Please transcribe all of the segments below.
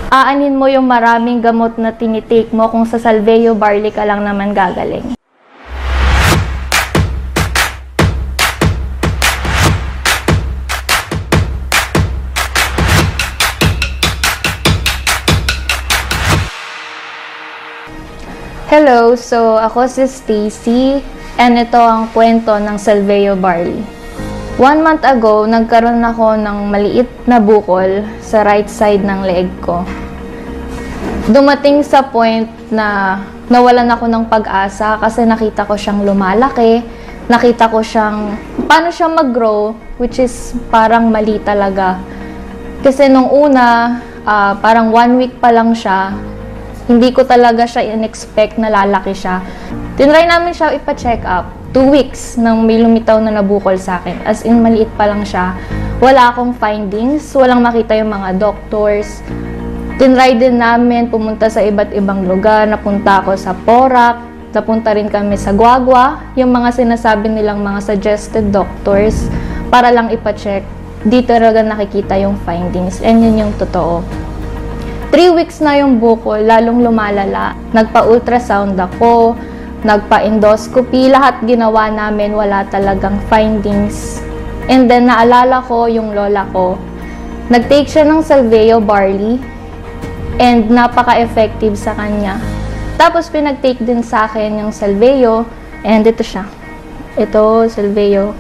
Aanin mo yung maraming gamot na tinitake mo kung sa Salveo Barley ka lang naman gagaling. Hello! So, ako si Stacy, and ito ang kwento ng Salveo Barley. 1 month ago, nagkaroon ako ng maliit na bukol sa right side ng leeg ko. Dumating sa point na nawalan ako ng pag-asa kasi nakita ko siyang lumalaki, nakita ko siyang paano siya mag-grow, which is parang mali talaga. Kasi nung una, parang 1 week pa lang siya, hindi ko talaga siya in-expect na lalaki siya. Tinry namin siya ipa-check up. 2 weeks nang may lumitaw na nabukol sa akin. As in, maliit pa lang siya. Wala akong findings. Walang makita yung mga doctors. Tinry din namin pumunta sa iba't ibang lugar. Napunta ako sa Porac. Napunta rin kami sa Guagua. Yung mga sinasabi nilang mga suggested doctors para lang ipa-check. Di talaga nakikita yung findings. And yun yung totoo. 3 weeks na yung bukol, lalong lumalala. Nagpa-ultrasound ako, nagpa-endoscopy, lahat ginawa namin, wala talagang findings. And then, naalala ko yung lola ko. Nag-take siya ng Salveo Barley and napaka-effective sa kanya. Tapos, pinag-take din sa akin yung Salveo and ito siya. Ito, Salveo.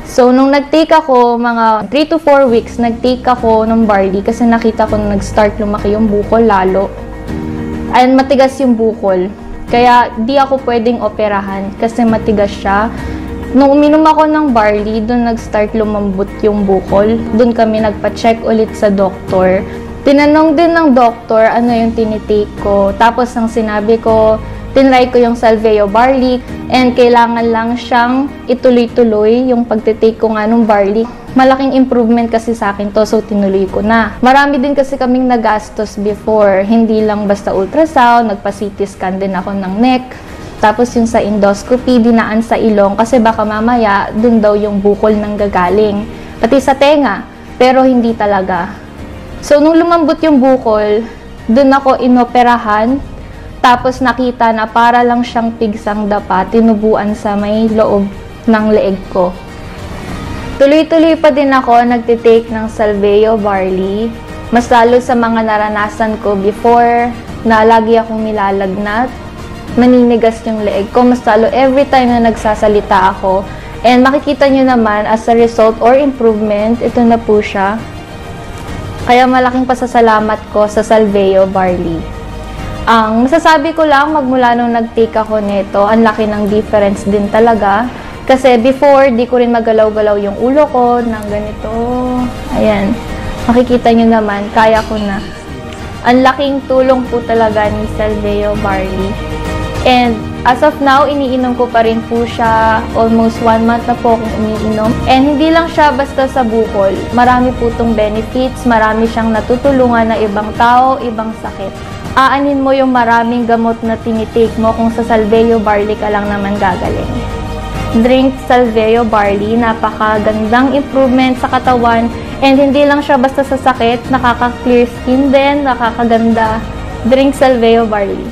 So, nung nag-take ako, mga 3 to 4 weeks, nag-take ako ng barley kasi nakita ko na nag-start lumaki yung bukol lalo. And matigas yung bukol. Kaya, di ako pwedeng operahan kasi matigas siya. Nung uminom ako ng barley, doon nag-start lumambot yung bukol. Doon kami nagpa-check ulit sa doktor. Tinanong din ng doktor ano yung tinitake ko. Tapos, ang sinabi ko, tinry ko yung Salveo Barley and kailangan lang siyang ituloy-tuloy yung pagtitake ko nga ng barley. Malaking improvement kasi sa akin to, so tinuloy ko na. Marami din kasi kaming nagastos before. Hindi lang basta ultrasound, nagpa-CT scan din ako ng neck. Tapos yung sa endoscopy, dinaan sa ilong kasi baka mamaya dun daw yung bukol nang gagaling. Pati sa tenga, pero hindi talaga. So nung lumambot yung bukol, dun ako inoperahan. Tapos nakita na para lang siyang pigsang dapa, tinubuan sa may loob ng leeg ko. Tuloy-tuloy pa din ako nagtitake ng Salveo Barley. Mas lalo sa mga naranasan ko before na lagi akong nilalagnat, maninigas yung leeg ko. Mas lalo every time na nagsasalita ako. And makikita nyo naman as a result or improvement, ito na po siya. Kaya malaking pasasalamat ko sa Salveo Barley. Ang masasabi ko lang, magmula nung nag-take ako nito, ang laki ng difference din talaga. Kasi before, di ko rin magalaw-galaw yung ulo ko ng ganito. Ayan. Makikita nyo naman, kaya ko na. Ang laking tulong po talaga ni Salveo Barley. And as of now, iniinom ko pa rin po siya. Almost 1 month na po akong iniinom. And hindi lang siya basta sa bukol. Marami po itong benefits. Marami siyang natutulungan na ibang tao, ibang sakit. Aanin mo yung maraming gamot na tinitake mo kung sa Salveo Barley ka lang naman gagaling. Drink Salveo Barley, napakagandang improvement sa katawan and hindi lang siya basta sa sakit, nakaka-clear skin din, nakakaganda. Drink Salveo Barley.